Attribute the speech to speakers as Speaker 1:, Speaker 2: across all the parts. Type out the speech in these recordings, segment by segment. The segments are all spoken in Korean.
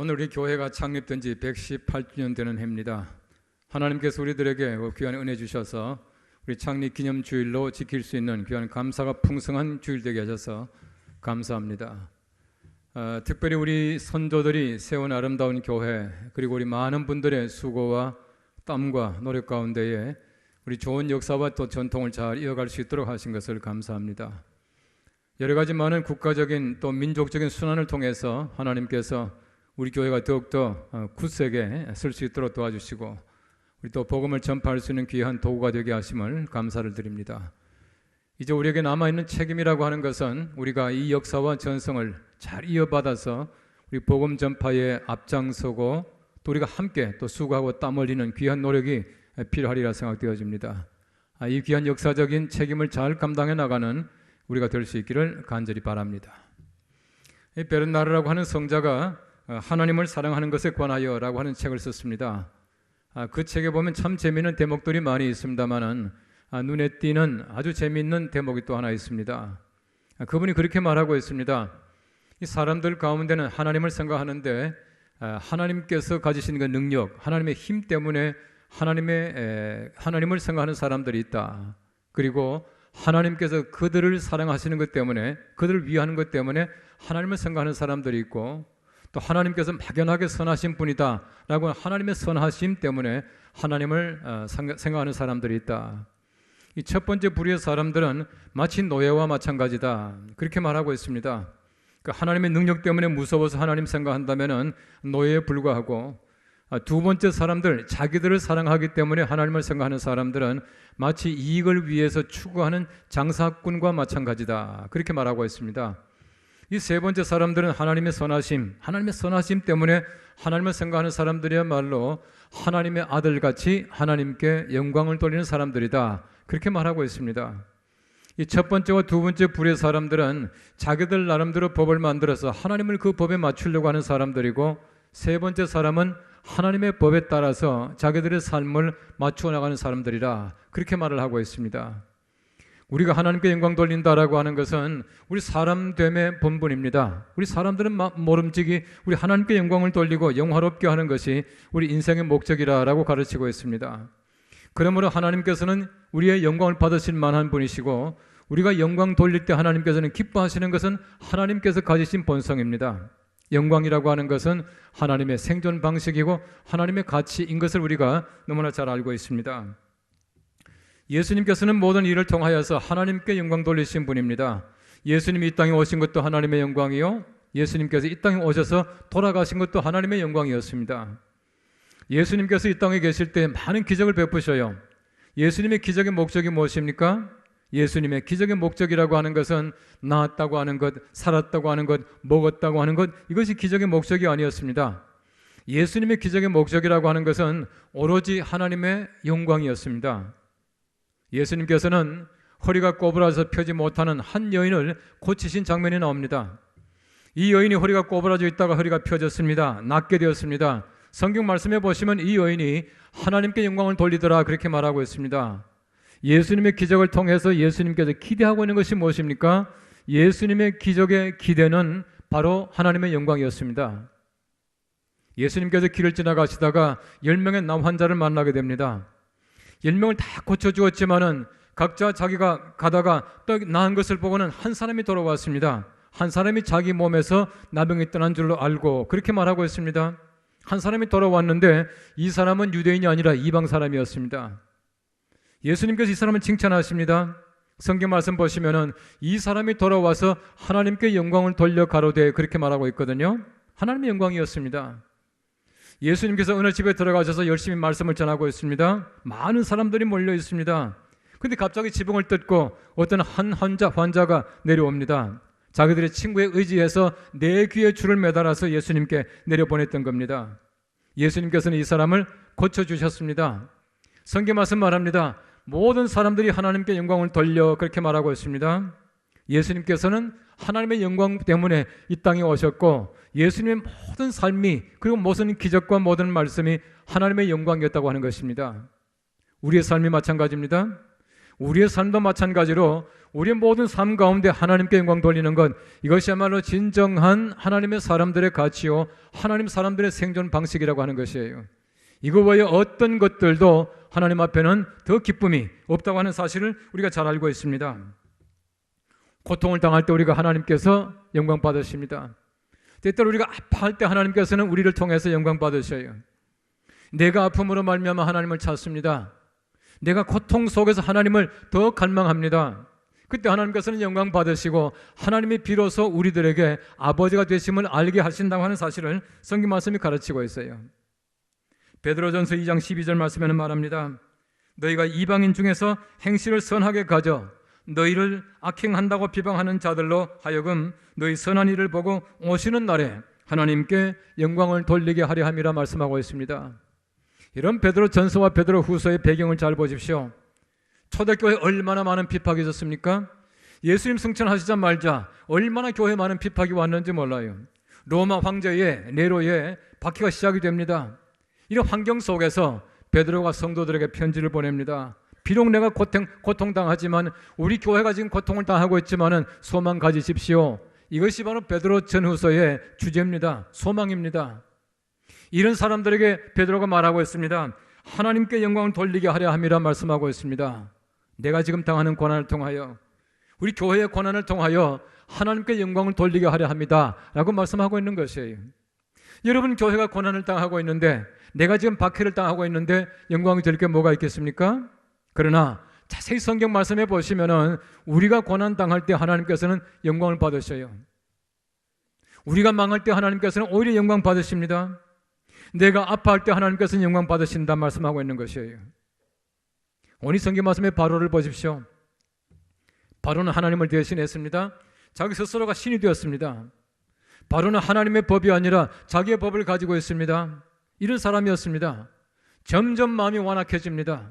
Speaker 1: 오늘 우리 교회가 창립된 지 118주년 되는 해입니다. 하나님께서 우리들에게 귀한 은혜 주셔서 우리 창립 기념 주일로 지킬 수 있는 귀한 감사가 풍성한 주일 되게 하셔서 감사합니다. 특별히 우리 선조들이 세운 아름다운 교회, 그리고 우리 많은 분들의 수고와 땀과 노력 가운데에 우리 좋은 역사와 또 전통을 잘 이어갈 수 있도록 하신 것을 감사합니다. 여러 가지 많은 국가적인 또 민족적인 순환을 통해서 하나님께서 우리 교회가 더욱더 굳세게 쓸 수 있도록 도와주시고 우리 또 복음을 전파할 수 있는 귀한 도구가 되게 하심을 감사를 드립니다. 이제 우리에게 남아있는 책임이라고 하는 것은 우리가 이 역사와 전성을 잘 이어받아서 우리 복음 전파에 앞장서고 또 우리가 함께 또 수고하고 땀 흘리는 귀한 노력이 필요하리라 생각되어집니다. 이 귀한 역사적인 책임을 잘 감당해 나가는 우리가 될 수 있기를 간절히 바랍니다. 이 베르나르라고 하는 성자가 하나님을 사랑하는 것에 관하여 라고 하는 책을 썼습니다. 그 책에 보면 참 재미있는 대목들이 많이 있습니다만은 눈에 띄는 아주 재미있는 대목이 또 하나 있습니다. 그분이 그렇게 말하고 있습니다. 이 사람들 가운데는 하나님을 생각하는데 하나님께서 가지신 그 능력, 하나님의 힘 때문에 하나님을 생각하는 사람들이 있다. 그리고 하나님께서 그들을 사랑하시는 것 때문에, 그들을 위하는 것 때문에 하나님을 생각하는 사람들이 있고, 또 하나님께서 막연하게 선하신 분이다 라고 하나님의 선하심 때문에 하나님을 생각하는 사람들이 있다. 이 첫 번째 부류의 사람들은 마치 노예와 마찬가지다, 그렇게 말하고 있습니다. 하나님의 능력 때문에 무서워서 하나님 생각한다면 노예에 불과하고, 두 번째 사람들, 자기들을 사랑하기 때문에 하나님을 생각하는 사람들은 마치 이익을 위해서 추구하는 장사꾼과 마찬가지다, 그렇게 말하고 있습니다. 이 세 번째 사람들은 하나님의 선하심 때문에 하나님을 생각하는 사람들이야말로 하나님의 아들같이 하나님께 영광을 돌리는 사람들이다, 그렇게 말하고 있습니다. 이 첫 번째와 두 번째 부류의 사람들은 자기들 나름대로 법을 만들어서 하나님을 그 법에 맞추려고 하는 사람들이고, 세 번째 사람은 하나님의 법에 따라서 자기들의 삶을 맞추어 나가는 사람들이라, 그렇게 말을 하고 있습니다. 우리가 하나님께 영광 돌린다라고 하는 것은 우리 사람됨의 본분입니다. 우리 사람들은 모름지기 우리 하나님께 영광을 돌리고 영화롭게 하는 것이 우리 인생의 목적이라고 가르치고 있습니다. 그러므로 하나님께서는 우리의 영광을 받으실 만한 분이시고, 우리가 영광 돌릴 때 하나님께서는 기뻐하시는 것은 하나님께서 가지신 본성입니다. 영광이라고 하는 것은 하나님의 생존 방식이고 하나님의 가치인 것을 우리가 너무나 잘 알고 있습니다. 예수님께서는 모든 일을 통하여서 하나님께 영광 돌리신 분입니다. 예수님이 이 땅에 오신 것도 하나님의 영광이요, 예수님께서 이 땅에 오셔서 돌아가신 것도 하나님의 영광이었습니다. 예수님께서 이 땅에 계실 때 많은 기적을 베푸셔요. 예수님의 기적의 목적이 무엇입니까? 예수님의 기적의 목적이라고 하는 것은 나았다고 하는 것, 살았다고 하는 것, 먹었다고 하는 것, 이것이 기적의 목적이 아니었습니다. 예수님의 기적의 목적이라고 하는 것은 오로지 하나님의 영광이었습니다. 예수님께서는 허리가 꼬부라져서 펴지 못하는 한 여인을 고치신 장면이 나옵니다. 이 여인이 허리가 꼬부라져 있다가 허리가 펴졌습니다. 낫게 되었습니다. 성경 말씀에 보시면 이 여인이 하나님께 영광을 돌리더라, 그렇게 말하고 있습니다. 예수님의 기적을 통해서 예수님께서 기대하고 있는 것이 무엇입니까? 예수님의 기적의 기대는 바로 하나님의 영광이었습니다. 예수님께서 길을 지나가시다가 10명의 남 환자를 만나게 됩니다. 10명을 다 고쳐주었지만은 각자 자기가 가다가 딱 나은 것을 보고는 한 사람이 돌아왔습니다. 한 사람이 자기 몸에서 나병이 떠난 줄로 알고 그렇게 말하고 있습니다. 한 사람이 돌아왔는데 이 사람은 유대인이 아니라 이방 사람이었습니다. 예수님께서 이 사람을 칭찬하십니다. 성경 말씀 보시면은 이 사람이 돌아와서 하나님께 영광을 돌려 가로되, 그렇게 말하고 있거든요. 하나님의 영광이었습니다. 예수님께서 어느 집에 들어가셔서 열심히 말씀을 전하고 있습니다. 많은 사람들이 몰려 있습니다. 그런데 갑자기 지붕을 뜯고 어떤 한 환자가 내려옵니다. 자기들의 친구에 의지해서 네 귀에 줄을 매달아서 예수님께 내려보냈던 겁니다. 예수님께서는 이 사람을 고쳐주셨습니다. 성경 말씀 말합니다. 모든 사람들이 하나님께 영광을 돌려, 그렇게 말하고 있습니다. 예수님께서는 하나님의 영광 때문에 이 땅에 오셨고, 예수님의 모든 삶이, 그리고 모든 기적과 모든 말씀이 하나님의 영광이었다고 하는 것입니다. 우리의 삶이 마찬가지입니다. 우리의 삶도 마찬가지로 우리의 모든 삶 가운데 하나님께 영광 돌리는 것, 이것이야말로 진정한 하나님의 사람들의 가치요, 하나님 사람들의 생존 방식이라고 하는 것이에요. 이거 외에 어떤 것들도 하나님 앞에는 더 기쁨이 없다고 하는 사실을 우리가 잘 알고 있습니다. 고통을 당할 때 우리가 하나님께서 영광 받으십니다. 때때로 우리가 아파할 때 하나님께서는 우리를 통해서 영광 받으셔요. 내가 아픔으로 말미암아 하나님을 찾습니다. 내가 고통 속에서 하나님을 더 갈망합니다. 그때 하나님께서는 영광 받으시고 하나님이 비로소 우리들에게 아버지가 되심을 알게 하신다고 하는 사실을 성경 말씀이 가르치고 있어요. 베드로전서 2장 12절 말씀에는 말합니다. 너희가 이방인 중에서 행실을 선하게 가져 너희를 악행한다고 비방하는 자들로 하여금 너희 선한 일을 보고 오시는 날에 하나님께 영광을 돌리게 하려 함이라 말씀하고 있습니다. 이런 베드로전서와 베드로후서의 배경을 잘 보십시오. 초대교회에 얼마나 많은 비박이 있었습니까? 예수님 승천하시자마자 얼마나 교회에 많은 비박이 왔는지 몰라요. 로마 황제의 네로의 박해가 시작이 됩니다. 이런 환경 속에서 베드로가 성도들에게 편지를 보냅니다. 비록 내가 고통당하지만 우리 교회가 지금 고통을 당하고 있지만 소망 가지십시오. 이것이 바로 베드로 전후서의 주제입니다. 소망입니다. 이런 사람들에게 베드로가 말하고 있습니다. 하나님께 영광을 돌리게 하려 함이라 말씀하고 있습니다. 내가 지금 당하는 고난을 통하여, 우리 교회의 고난을 통하여 하나님께 영광을 돌리게 하려 합니다 라고 말씀하고 있는 것이에요. 여러분, 교회가 고난을 당하고 있는데, 내가 지금 박해를 당하고 있는데 영광이 될 게 뭐가 있겠습니까? 그러나 자세히 성경 말씀해 보시면은 우리가 고난 당할 때 하나님께서는 영광을 받으셔요. 우리가 망할 때 하나님께서는 오히려 영광 받으십니다. 내가 아파할 때 하나님께서는 영광 받으신다 말씀하고 있는 것이에요. 오늘 성경 말씀의 바로를 보십시오. 바로는 하나님을 대신했습니다. 자기 스스로가 신이 되었습니다. 바로는 하나님의 법이 아니라 자기의 법을 가지고 있습니다. 이런 사람이었습니다. 점점 마음이 완악해집니다.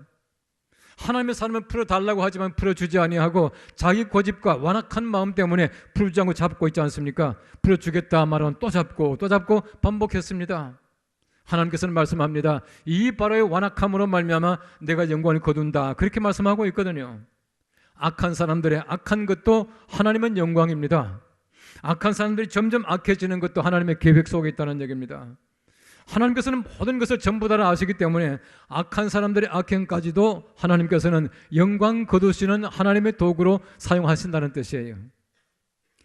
Speaker 1: 하나님의 사람을 풀어달라고 하지만 풀어주지 아니하고 자기 고집과 완악한 마음 때문에 풀어주지 않고 잡고 있지 않습니까? 풀어주겠다 말하면 또 잡고 반복했습니다. 하나님께서는 말씀합니다. 이 바로의 완악함으로 말미암아 내가 영광을 거둔다, 그렇게 말씀하고 있거든요. 악한 사람들의 악한 것도 하나님은 영광입니다. 악한 사람들이 점점 악해지는 것도 하나님의 계획 속에 있다는 얘기입니다. 하나님께서는 모든 것을 전부 다 아시기 때문에 악한 사람들의 악행까지도 하나님께서는 영광 거두시는 하나님의 도구로 사용하신다는 뜻이에요.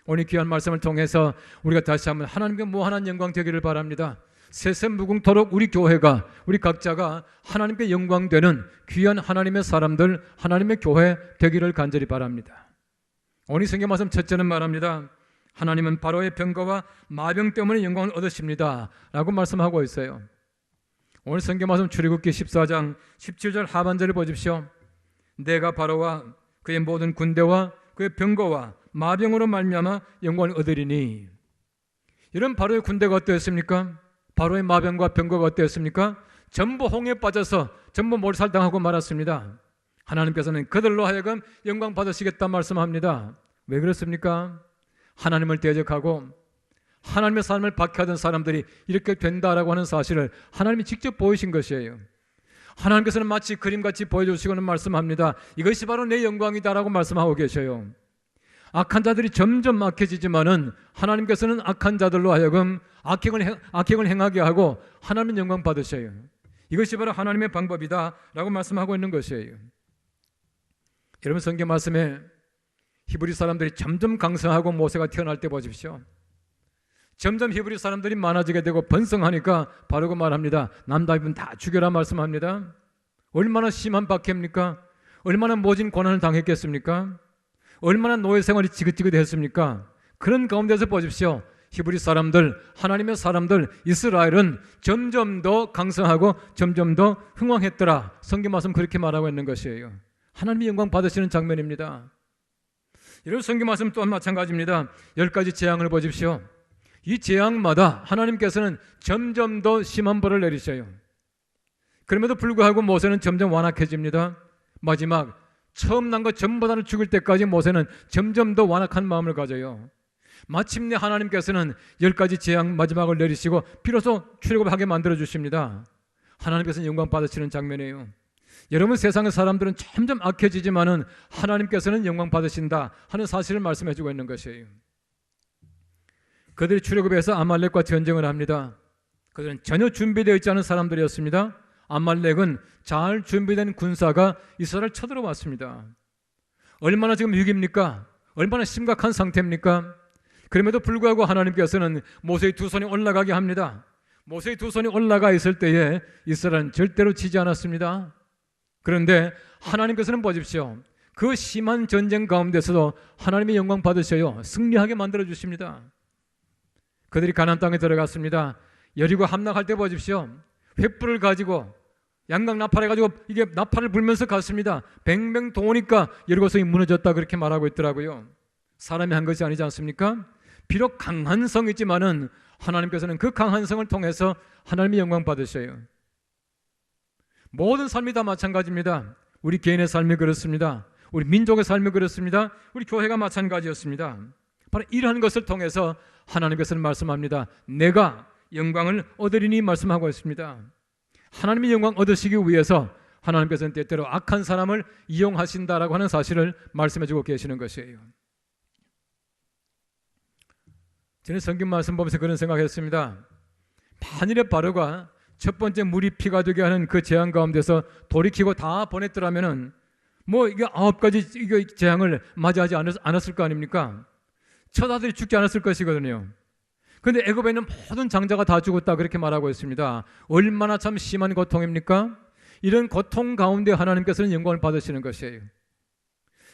Speaker 1: 오늘 귀한 말씀을 통해서 우리가 다시 한번 하나님께 무한한 영광 되기를 바랍니다. 세세무궁토록 우리 교회가, 우리 각자가 하나님께 영광되는 귀한 하나님의 사람들, 하나님의 교회 되기를 간절히 바랍니다. 오늘 성경 말씀 첫째는 말합니다. 하나님은 바로의 병거와 마병 때문에 영광을 얻으십니다 라고 말씀하고 있어요. 오늘 성경 말씀 출애굽기 14장 17절 하반절을 보십시오. 내가 바로와 그의 모든 군대와 그의 병거와 마병으로 말미암아 영광을 얻으리니. 이런 바로의 군대가 어떠했습니까? 바로의 마병과 병거가 어떠했습니까? 전부 홍해에 빠져서 전부 몰살당하고 말았습니다. 하나님께서는 그들로 하여금 영광 받으시겠다 말씀합니다. 왜 그렇습니까? 하나님을 대적하고 하나님의 삶을 박해하던 사람들이 이렇게 된다라고 하는 사실을 하나님이 직접 보이신 것이에요. 하나님께서는 마치 그림같이 보여주시고는 말씀합니다. 이것이 바로 내 영광이다라고 말씀하고 계셔요. 악한 자들이 점점 악해지지만은 하나님께서는 악한 자들로 하여금 악행을 행하게 하고 하나님은 영광 받으셔요. 이것이 바로 하나님의 방법이다라고 말씀하고 있는 것이에요. 여러분, 성경 말씀에 히브리 사람들이 점점 강성하고 모세가 태어날 때 보십시오. 점점 히브리 사람들이 많아지게 되고 번성하니까 바로가 말합니다. 남다윗은 다 죽여라 말씀합니다. 얼마나 심한 박해입니까? 얼마나 모진 고난을 당했겠습니까? 얼마나 노예 생활이 지긋지긋했습니까? 그런 가운데서 보십시오. 히브리 사람들, 하나님의 사람들, 이스라엘은 점점 더 강성하고 점점 더 흥왕했더라. 성경 말씀 그렇게 말하고 있는 것이에요. 하나님이 영광 받으시는 장면입니다. 이런 성경 말씀 또한 마찬가지입니다. 10가지 재앙을 보십시오. 이 재앙마다 하나님께서는 점점 더 심한 벌을 내리셔요. 그럼에도 불구하고 모세는 점점 완악해집니다. 마지막 처음 난 것 전부 다를 죽을 때까지 모세는 점점 더 완악한 마음을 가져요. 마침내 하나님께서는 10가지 재앙 마지막을 내리시고 비로소 출애굽하게 만들어 주십니다. 하나님께서는 영광 받으시는 장면이에요. 여러분, 세상의 사람들은 점점 악해지지만은 하나님께서는 영광 받으신다 하는 사실을 말씀해주고 있는 것이에요. 그들이 출애굽에서 아말렉과 전쟁을 합니다. 그들은 전혀 준비되어 있지 않은 사람들이었습니다. 아말렉은 잘 준비된 군사가 이스라엘을 쳐들어왔습니다. 얼마나 지금 위기입니까? 얼마나 심각한 상태입니까? 그럼에도 불구하고 하나님께서는 모세의 두 손이 올라가게 합니다. 모세의 두 손이 올라가 있을 때에 이스라엘은 절대로 지지 않았습니다. 그런데 하나님께서는 보십시오. 그 심한 전쟁 가운데서도 하나님의 영광 받으셔요. 승리하게 만들어 주십니다. 그들이 가나안 땅에 들어갔습니다. 여리고 함락할 때 보십시오. 횃불을 가지고 양각 나팔 해가지고 이게 나팔을 불면서 갔습니다. 뱅뱅 도니까 여리고성이 무너졌다 그렇게 말하고 있더라고요. 사람이 한 것이 아니지 않습니까? 비록 강한 성이지만은 하나님께서는 그 강한 성을 통해서 하나님의 영광 받으셔요. 모든 삶이 다 마찬가지입니다. 우리 개인의 삶이 그렇습니다. 우리 민족의 삶이 그렇습니다. 우리 교회가 마찬가지였습니다. 바로 이러한 것을 통해서 하나님께서는 말씀합니다. 내가 영광을 얻으리니 말씀하고 있습니다. 하나님의 영광 얻으시기 위해서 하나님께서는 때때로 악한 사람을 이용하신다라고 하는 사실을 말씀해주고 계시는 것이에요. 저는 성경 말씀 보면서 그런 생각했습니다. 만일에 바로가 첫 번째 물이 피가 되게 하는 그 재앙 가운데서 돌이키고 다 보냈더라면은 뭐 이게 9가지 이게 재앙을 맞이하지 않았을 거 아닙니까? 첫 아들이 죽지 않았을 것이거든요. 그런데 애굽에 있는 모든 장자가 다 죽었다 그렇게 말하고 있습니다. 얼마나 참 심한 고통입니까? 이런 고통 가운데 하나님께서는 영광을 받으시는 것이에요.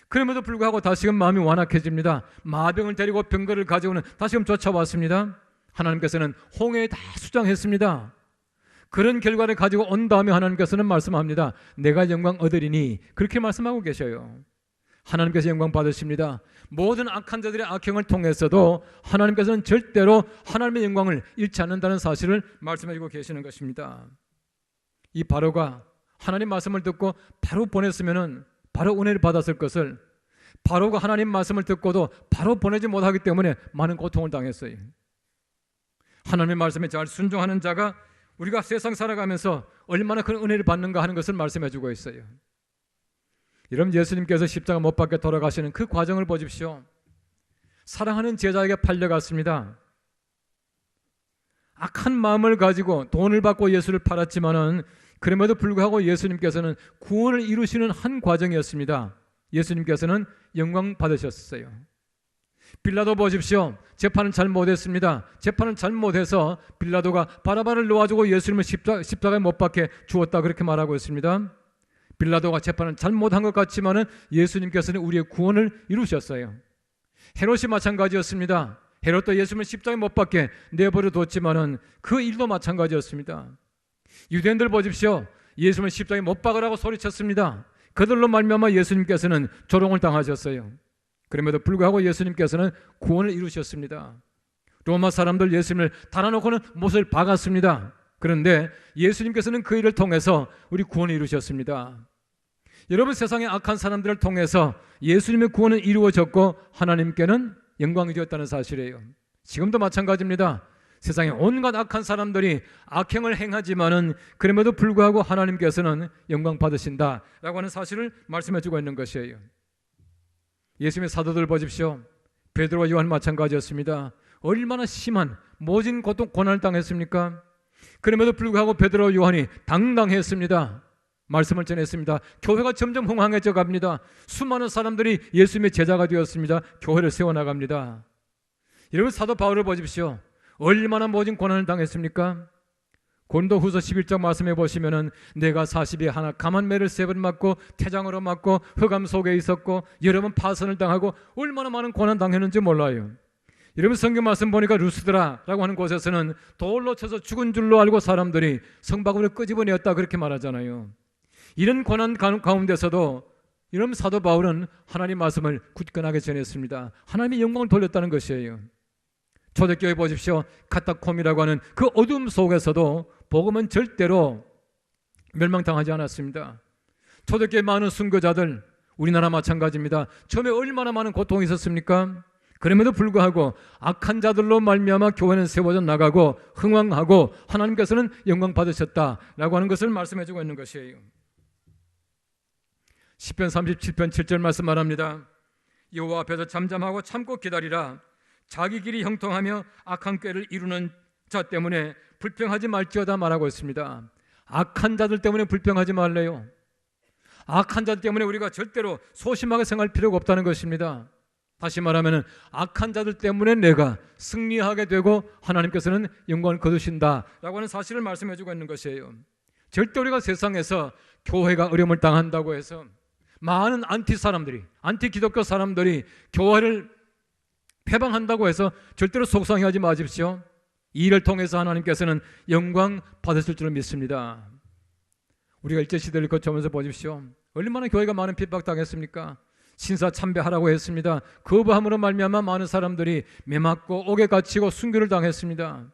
Speaker 1: 그럼에도 불구하고 다시금 마음이 완악해집니다. 마병을 데리고 병거를 가지고는 다시금 쫓아왔습니다. 하나님께서는 홍해에 다 수장했습니다. 그런 결과를 가지고 온 다음에 하나님께서는 말씀합니다. 내가 영광 얻으리니 그렇게 말씀하고 계셔요. 하나님께서 영광 받으십니다. 모든 악한 자들의 악행을 통해서도 하나님께서는 절대로 하나님의 영광을 잃지 않는다는 사실을 말씀해주고 계시는 것입니다. 이 바로가 하나님 말씀을 듣고 바로 보냈으면은 바로 은혜를 받았을 것을 바로가 하나님 말씀을 듣고도 바로 보내지 못하기 때문에 많은 고통을 당했어요. 하나님의 말씀에 잘 순종하는 자가 우리가 세상 살아가면서 얼마나 큰 은혜를 받는가 하는 것을 말씀해주고 있어요. 여러분, 예수님께서 십자가 못 박혀 돌아가시는 그 과정을 보십시오. 사랑하는 제자에게 팔려갔습니다. 악한 마음을 가지고 돈을 받고 예수를 팔았지만은 그럼에도 불구하고 예수님께서는 구원을 이루시는 한 과정이었습니다. 예수님께서는 영광 받으셨어요. 빌라도 보십시오. 재판을 잘못했습니다. 재판을 잘못해서 빌라도가 바라바를 놓아주고 예수님을 십자가에 못 박혀 주었다 그렇게 말하고 있습니다. 빌라도가 재판을 잘못한 것 같지만은 예수님께서는 우리의 구원을 이루셨어요. 헤롯이 마찬가지였습니다. 헤롯도 예수님을 십자가에 못 박혀 내버려 뒀지만은 그 일도 마찬가지였습니다. 유대인들 보십시오. 예수님을 십자가에 못 박으라고 소리쳤습니다. 그들로 말미암아 예수님께서는 조롱을 당하셨어요. 그럼에도 불구하고 예수님께서는 구원을 이루셨습니다. 로마 사람들 예수님을 달아놓고는 못을 박았습니다. 그런데 예수님께서는 그 일을 통해서 우리 구원을 이루셨습니다. 여러분, 세상의 악한 사람들을 통해서 예수님의 구원은 이루어졌고 하나님께는 영광이 되었다는 사실이에요. 지금도 마찬가지입니다. 세상에 온갖 악한 사람들이 악행을 행하지만은 그럼에도 불구하고 하나님께서는 영광 받으신다라고 하는 사실을 말씀해주고 있는 것이에요. 예수님의 사도들 보십시오. 베드로와 요한 마찬가지였습니다. 얼마나 심한 모진 고통 고난을 당했습니까? 그럼에도 불구하고 베드로와 요한이 당당했습니다. 말씀을 전했습니다. 교회가 점점 흥황해져 갑니다. 수많은 사람들이 예수님의 제자가 되었습니다. 교회를 세워나갑니다. 여러분, 사도 바울을 보십시오. 얼마나 모진 고난을 당했습니까? 고린도후서 11장 말씀해 보시면은 내가 40에 하나 감한 매를 3번 맞고 태장으로 맞고 흑암 속에 있었고 여러 번 파선을 당하고 얼마나 많은 고난 당했는지 몰라요. 여러분, 성경 말씀 보니까 루스드라라고 하는 곳에서는 돌로 쳐서 죽은 줄로 알고 사람들이 성박으로 끄집어내었다 그렇게 말하잖아요. 이런 고난 가운데서도 이런 사도 바울은 하나님 말씀을 굳건하게 전했습니다. 하나님의 영광을 돌렸다는 것이에요. 초대교회 보십시오. 카타콤이라고 하는 그 어둠 속에서도 복음은 절대로 멸망당하지 않았습니다. 초대교회 많은 순교자들, 우리나라 마찬가지입니다. 처음에 얼마나 많은 고통이 있었습니까? 그럼에도 불구하고 악한 자들로 말미암아 교회는 세워져 나가고 흥왕하고 하나님께서는 영광 받으셨다라고 하는 것을 말씀해주고 있는 것이에요. 시편 37편 7절 말씀 말합니다. 여호와 앞에서 잠잠하고 참고 기다리라. 자기 길이 형통하며 악한 꾀를 이루는 자 때문에 불평하지 말지어다 말하고 있습니다. 악한 자들 때문에 불평하지 말래요. 악한 자들 때문에 우리가 절대로 소심하게 생각할 필요가 없다는 것입니다. 다시 말하면 악한 자들 때문에 내가 승리하게 되고 하나님께서는 영광을 거두신다라고 하는 사실을 말씀해 주고 있는 것이에요. 절대 우리가 세상에서 교회가 어려움을 당한다고 해서 많은 안티 기독교 사람들이 교회를 폐방한다고 해서 절대로 속상해하지 마십시오. 이 일을 통해서 하나님께서는 영광 받으실 줄 믿습니다. 우리가 일제시대를 거쳐오면서 보십시오. 얼마나 교회가 많은 핍박당했습니까? 신사참배하라고 했습니다. 거부함으로 말미암아 많은 사람들이 매맞고 옥에 갇히고 순교를 당했습니다.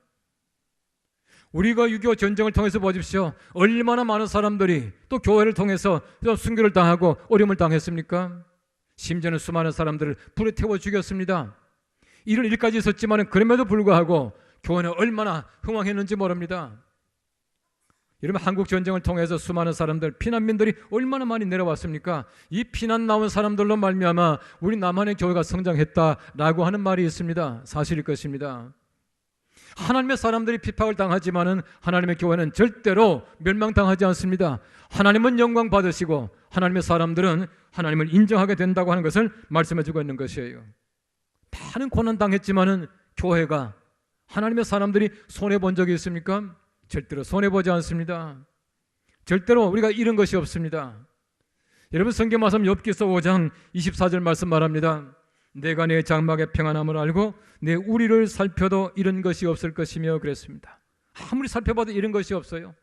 Speaker 1: 우리가 6.25 전쟁을 통해서 보십시오. 얼마나 많은 사람들이 또 교회를 통해서 순교를 당하고 어려움을 당했습니까? 심지어는 수많은 사람들을 불에 태워 죽였습니다. 이런 일까지 있었지만 그럼에도 불구하고 교회는 얼마나 흥왕했는지 모릅니다. 여러분, 한국 전쟁을 통해서 수많은 사람들, 피난민들이 얼마나 많이 내려왔습니까? 이 피난 나온 사람들로 말미암아 우리 남한의 교회가 성장했다라고 하는 말이 있습니다. 사실일 것입니다. 하나님의 사람들이 핍박을 당하지만은 하나님의 교회는 절대로 멸망당하지 않습니다. 하나님은 영광 받으시고 하나님의 사람들은 하나님을 인정하게 된다고 하는 것을 말씀해 주고 있는 것이에요. 많은 고난 당했지만은 교회가, 하나님의 사람들이 손해 본 적이 있습니까? 절대로 손해 보지 않습니다. 절대로 우리가 잃은 것이 없습니다. 여러분, 성경 말씀 욥기서 5장 24절 말씀 말합니다. 내가 내 장막의 평안함을 알고 내 우리를 살펴도 잃은 것이 없을 것이며 그랬습니다. 아무리 살펴봐도 잃은 것이 없어요.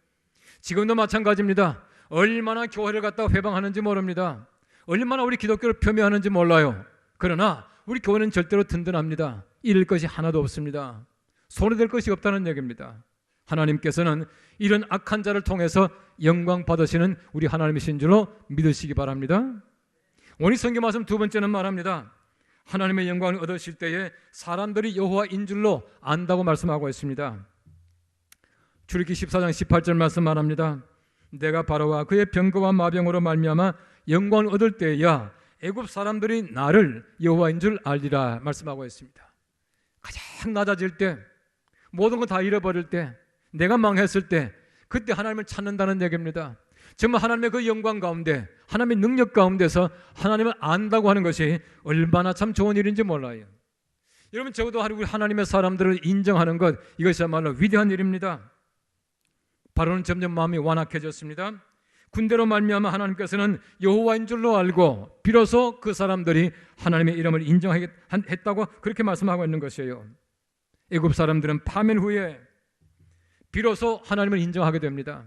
Speaker 1: 지금도 마찬가지입니다. 얼마나 교회를 갖다가 회방하는지 모릅니다. 얼마나 우리 기독교를 폄훼하는지 몰라요. 그러나 우리 교회는 절대로 든든합니다. 잃을 것이 하나도 없습니다. 손해될 것이 없다는 얘기입니다. 하나님께서는 이런 악한 자를 통해서 영광 받으시는 우리 하나님이신 줄로 믿으시기 바랍니다. 오늘 성경 말씀 두 번째는 말합니다. 하나님의 영광을 얻으실 때에 사람들이 여호와인 줄로 안다고 말씀하고 있습니다. 출애굽기 14장 18절 말씀 말합니다. 내가 바로와 그의 병거와 마병으로 말미암아 영광을 얻을 때야 애굽 사람들이 나를 여호와인 줄 알리라 말씀하고 있습니다. 가장 낮아질 때, 모든 거 다 잃어버릴 때, 내가 망했을 때, 그때 하나님을 찾는다는 얘기입니다. 정말 하나님의 그 영광 가운데, 하나님의 능력 가운데서 하나님을 안다고 하는 것이 얼마나 참 좋은 일인지 몰라요. 여러분, 적어도 우리 하나님의 사람들을 인정하는 것, 이것이야말로 위대한 일입니다. 바로는 점점 마음이 완악해졌습니다. 군대로 말미암아 하나님께서는 여호와인 줄로 알고 비로소 그 사람들이 하나님의 이름을 인정했다고 그렇게 말씀하고 있는 것이에요. 애굽 사람들은 파멸 후에 비로소 하나님을 인정하게 됩니다.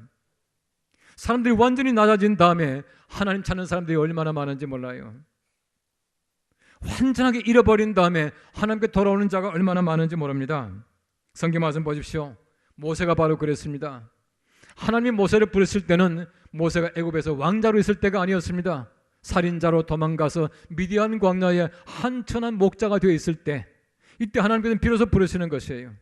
Speaker 1: 사람들이 완전히 낮아진 다음에 하나님 찾는 사람들이 얼마나 많은지 몰라요. 완전하게 잃어버린 다음에 하나님께 돌아오는 자가 얼마나 많은지 모릅니다. 성경 말씀 보십시오. 모세가 바로 그랬습니다. 하나님이 모세를 부르실 때는 모세가 애굽에서 왕자로 있을 때가 아니었습니다. 살인자로 도망가서 미디안 광야에 한천한 목자가 되어 있을 때, 이때 하나님께서는 비로소 부르시는 것이에요.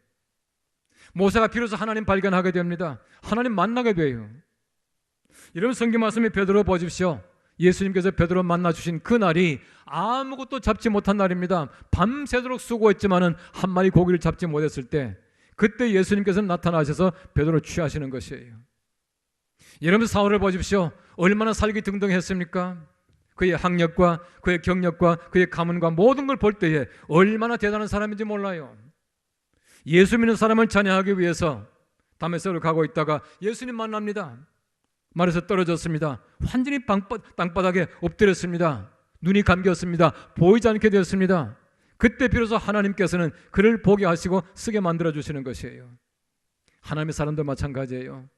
Speaker 1: 모세가 비로소 하나님 발견하게 됩니다. 하나님 만나게 돼요. 여러분, 성경 말씀에 베드로 보십시오. 예수님께서 베드로 만나주신 그날이 아무것도 잡지 못한 날입니다. 밤새도록 수고했지만은 한 마리 고기를 잡지 못했을 때, 그때 예수님께서는 나타나셔서 베드로를 취하시는 것이에요. 여러분, 사울을 보십시오. 얼마나 살기 등등했습니까? 그의 학력과 그의 경력과 그의 가문과 모든 걸 볼 때에 얼마나 대단한 사람인지 몰라요. 예수 믿는 사람을 찬양하기 위해서 다메섹으로 가고 있다가 예수님 만납니다. 말에서 떨어졌습니다. 완전히 땅바닥에 엎드렸습니다. 눈이 감겼습니다. 보이지 않게 되었습니다. 그때 비로소 하나님께서는 그를 보게 하시고 쓰게 만들어 주시는 것이에요. 하나님의 사람도 마찬가지예요.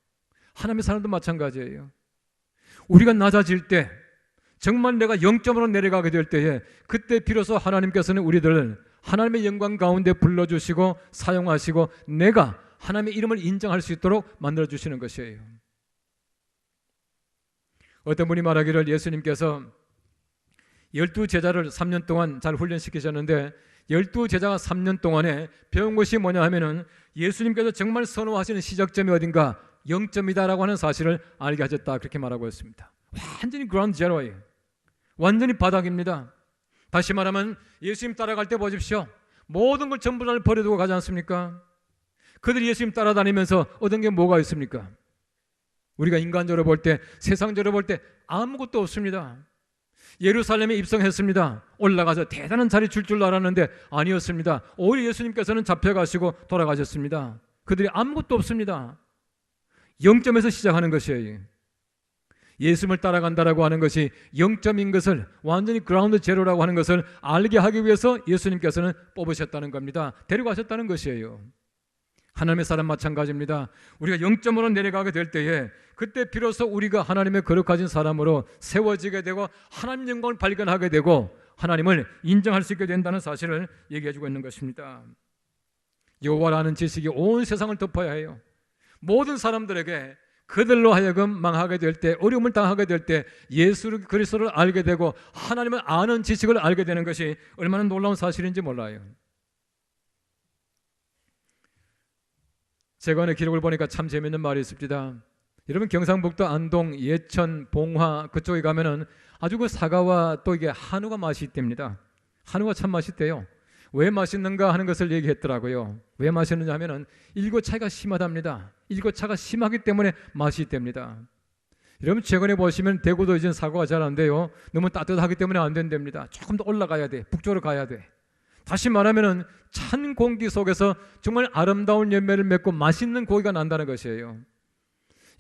Speaker 1: 하나님의 사람도 마찬가지예요. 우리가 낮아질 때, 정말 내가 0점으로 내려가게 될 때에, 그때 비로소 하나님께서는 우리들을 하나님의 영광 가운데 불러주시고 사용하시고 내가 하나님의 이름을 인정할 수 있도록 만들어주시는 것이에요. 어떤 분이 말하기를 예수님께서 12제자를 3년 동안 잘 훈련시키셨는데 12제자가 3년 동안에 배운 것이 뭐냐 하면은 예수님께서 정말 선호하시는 시작점이 어딘가 0점이다라고 하는 사실을 알게 하셨다, 그렇게 말하고 있습니다. 완전히 그라운드 제로예요. 완전히 바닥입니다. 다시 말하면 예수님 따라갈 때 보십시오. 모든 걸 전부 다 버려두고 가지 않습니까? 그들이 예수님 따라다니면서 얻은 게 뭐가 있습니까? 우리가 인간적으로 볼 때, 세상적으로 볼 때 아무것도 없습니다. 예루살렘에 입성했습니다. 올라가서 대단한 자리 줄 알았는데 아니었습니다. 오히려 예수님께서는 잡혀가시고 돌아가셨습니다. 그들이 아무것도 없습니다. 0점에서 시작하는 것이에요. 예수님을 따라간다라고 하는 것이 0점인 것을, 완전히 그라운드 제로라고 하는 것을 알게 하기 위해서 예수님께서는 뽑으셨다는 겁니다. 데려가셨다는 것이에요. 하나님의 사람 마찬가지입니다. 우리가 0점으로 내려가게 될 때에 그때 비로소 우리가 하나님의 거룩하신 사람으로 세워지게 되고 하나님 영광을 발견하게 되고 하나님을 인정할 수 있게 된다는 사실을 얘기해 주고 있는 것입니다. 여호와라는 지식이 온 세상을 덮어야 해요. 모든 사람들에게 그들로 하여금 망하게 될 때, 어려움을 당하게 될 때 예수 그리스도를 알게 되고 하나님을 아는 지식을 알게 되는 것이 얼마나 놀라운 사실인지 몰라요. 제가 기록을 보니까 참 재미있는 말이 있습니다. 여러분 경상북도 안동, 예천, 봉화 그쪽에 가면은 아주 그 사과와 또 이게 한우가 맛이 있답니다. 한우가 참 맛있대요. 왜 맛있는가 하는 것을 얘기했더라고요. 왜 맛있느냐 하면은 일교차가 심하답니다. 일교차가 심하기 때문에 맛이 있답니다. 여러분 최근에 보시면 대구도 이제 사과가 잘 안 돼요. 너무 따뜻하기 때문에 안 된답니다. 조금 더 올라가야 돼. 북쪽으로 가야 돼. 다시 말하면은 찬 공기 속에서 정말 아름다운 열매를 맺고 맛있는 고기가 난다는 것이에요.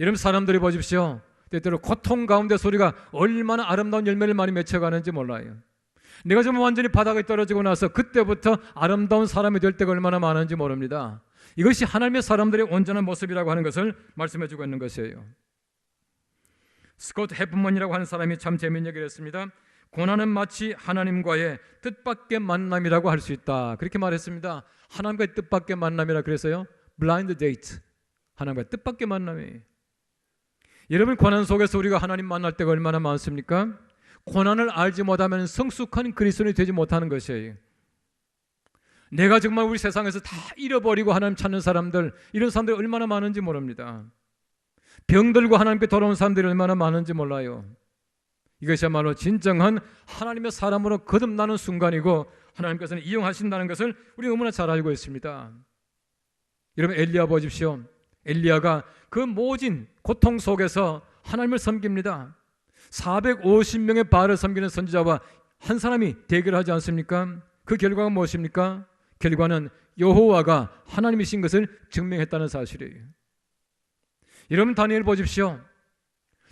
Speaker 1: 여러분 사람들이 보십시오. 때때로 고통 가운데 소리가 얼마나 아름다운 열매를 많이 맺혀가는지 몰라요. 내가 정말 완전히 바닥에 떨어지고 나서 그때부터 아름다운 사람이 될 때가 얼마나 많은지 모릅니다. 이것이 하나님의 사람들의 온전한 모습이라고 하는 것을 말씀해주고 있는 것이에요. 스콧 해프먼이라고 하는 사람이 참 재미있는 얘기를 했습니다. 고난은 마치 하나님과의 뜻밖의 만남이라고 할 수 있다. 그렇게 말했습니다. 하나님과의 뜻밖의 만남이라 그래서요. 블라인드 데이트. 하나님과의 뜻밖의 만남이에요. 여러분 고난 속에서 우리가 하나님 만날 때가 얼마나 많습니까? 고난을 알지 못하면 성숙한 그리스도인이 되지 못하는 것이에요. 내가 정말 우리 세상에서 다 잃어버리고 하나님 찾는 사람들, 이런 사람들이 얼마나 많은지 모릅니다. 병들고 하나님께 돌아온 사람들이 얼마나 많은지 몰라요. 이것이야말로 진정한 하나님의 사람으로 거듭나는 순간이고 하나님께서는 이용하신다는 것을 우리 너무나 잘 알고 있습니다. 여러분 엘리야 보십시오. 엘리야가 그 모진 고통 속에서 하나님을 섬깁니다. 450명의 바알을 섬기는 선지자와 한 사람이 대결하지 않습니까? 그 결과가 무엇입니까? 결과는 여호와가 하나님이신 것을 증명했다는 사실이에요. 여러분 다니엘 보십시오.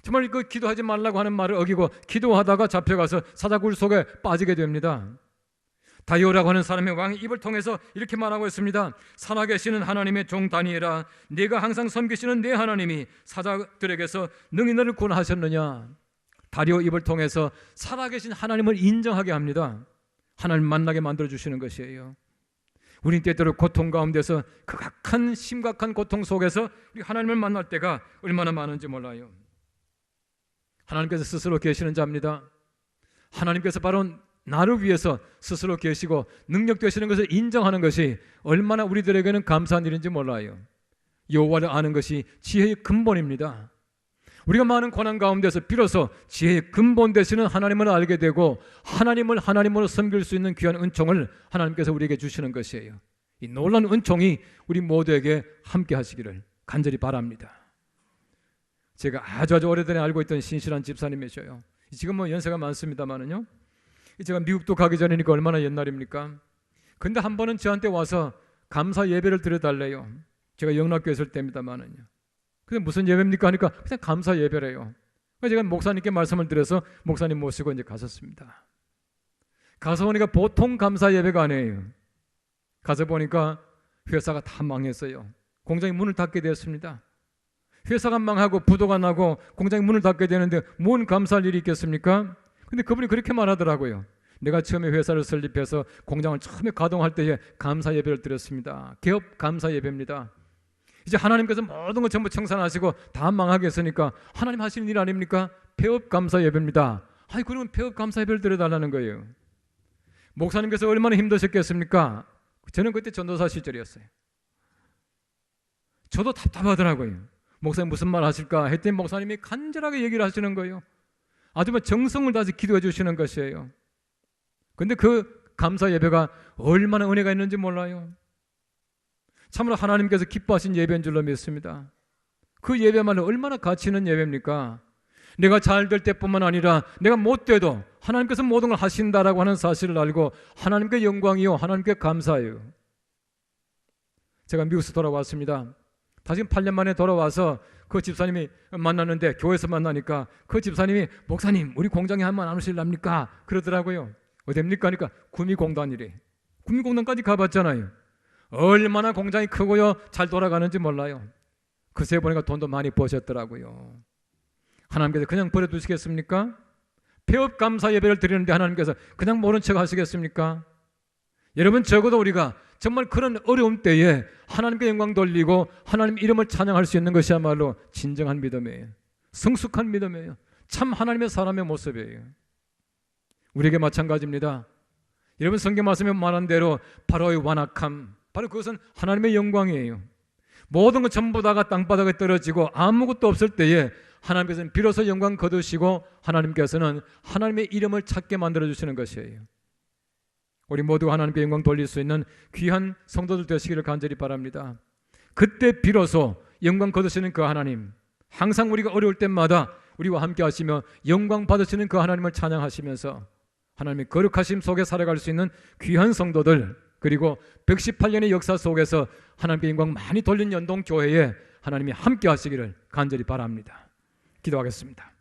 Speaker 1: 정말 그 기도하지 말라고 하는 말을 어기고 기도하다가 잡혀가서 사자굴 속에 빠지게 됩니다. 다이오라고 하는 사람의 왕이 입을 통해서 이렇게 말하고 있습니다. 살아계시는 하나님의 종 다니엘아, 네가 항상 섬기시는 네 하나님이 사자들에게서 능히 너를 구원하셨느냐. 다리오 입을 통해서 살아계신 하나님을 인정하게 합니다. 하나님 만나게 만들어주시는 것이에요. 우리 때때로 고통 가운데서 극악한 심각한 고통 속에서 우리 하나님을 만날 때가 얼마나 많은지 몰라요. 하나님께서 스스로 계시는 자입니다. 하나님께서 바로 나를 위해서 스스로 계시고 능력 되시는 것을 인정하는 것이 얼마나 우리들에게는 감사한 일인지 몰라요. 여호와를 아는 것이 지혜의 근본입니다. 우리가 많은 고난 가운데서 비로소 지혜의 근본 되시는 하나님을 알게 되고 하나님을 하나님으로 섬길 수 있는 귀한 은총을 하나님께서 우리에게 주시는 것이에요. 이 놀라운 은총이 우리 모두에게 함께 하시기를 간절히 바랍니다. 제가 아주 오래전에 알고 있던 신실한 집사님이셔요. 지금 연세가 많습니다만은요. 제가 미국도 가기 전이니까 얼마나 옛날입니까? 근데 한 번은 저한테 와서 감사 예배를 드려달래요. 제가 영락교회 있을 때입니다만은요. 근데 무슨 예배입니까 하니까 그냥 감사 예배래요. 그래서 제가 목사님께 말씀을 드려서 목사님 모시고 이제 갔었습니다. 가서 보니까 보통 감사 예배가 아니에요. 가서 보니까 회사가 다 망했어요. 공장이 문을 닫게 되었습니다. 회사가 망하고 부도가 나고 공장이 문을 닫게 되는데 뭔 감사할 일이 있겠습니까? 근데 그분이 그렇게 말하더라고요. 내가 처음에 회사를 설립해서 공장을 처음에 가동할 때에 감사 예배를 드렸습니다. 개업 감사 예배입니다. 이제 하나님께서 모든 거 전부 청산하시고 다 망하게 했으니까 하나님 하시는 일 아닙니까? 폐업 감사 예배입니다. 아니 그러면 폐업 감사 예배를 드려달라는 거예요. 목사님께서 얼마나 힘드셨겠습니까? 저는 그때 전도사 시절이었어요. 저도 답답하더라고요. 목사님 무슨 말 하실까 했더니 목사님이 간절하게 얘기를 하시는 거예요. 아주 정성을 다해서 기도해 주시는 것이에요. 근데 그 감사 예배가 얼마나 은혜가 있는지 몰라요. 참으로 하나님께서 기뻐하신 예배인 줄로 믿습니다. 그 예배만은 얼마나 가치 있는 예배입니까? 내가 잘 될 때뿐만 아니라 내가 못 돼도 하나님께서 모든 걸 하신다라고 하는 사실을 알고 하나님께 영광이요, 하나님께 감사해요. 제가 미국에서 돌아왔습니다. 다시 8년 만에 돌아와서 그 집사님이 만났는데, 교회에서 만나니까 그 집사님이 목사님 우리 공장에 한번 안 오실랍니까? 그러더라고요. 어딥니까? 하니까 구미공단이래. 구미공단까지 가봤잖아요. 얼마나 공장이 크고요 잘 돌아가는지 몰라요. 그새 보니까 돈도 많이 버셨더라고요. 하나님께서 그냥 버려두시겠습니까? 폐업 감사 예배를 드리는데 하나님께서 그냥 모른 척 하시겠습니까? 여러분, 적어도 우리가 정말 그런 어려움 때에 하나님께 영광 돌리고 하나님 이름을 찬양할 수 있는 것이야말로 진정한 믿음이에요. 성숙한 믿음이에요. 참 하나님의 사람의 모습이에요. 우리에게 마찬가지입니다. 여러분, 성경 말씀에 말한 대로 바로의 완악함, 바로 그것은 하나님의 영광이에요. 모든 것 전부 다가 땅바닥에 떨어지고 아무것도 없을 때에 하나님께서는 비로소 영광 거두시고 하나님께서는 하나님의 이름을 찾게 만들어주시는 것이에요. 우리 모두가 하나님께 영광 돌릴 수 있는 귀한 성도들 되시기를 간절히 바랍니다. 그때 비로소 영광 거두시는 그 하나님, 항상 우리가 어려울 때마다 우리와 함께 하시며 영광 받으시는 그 하나님을 찬양하시면서 하나님의 거룩하심 속에 살아갈 수 있는 귀한 성도들, 그리고 118년의 역사 속에서 하나님께 영광 많이 돌린 연동교회에 하나님이 함께 하시기를 간절히 바랍니다. 기도하겠습니다.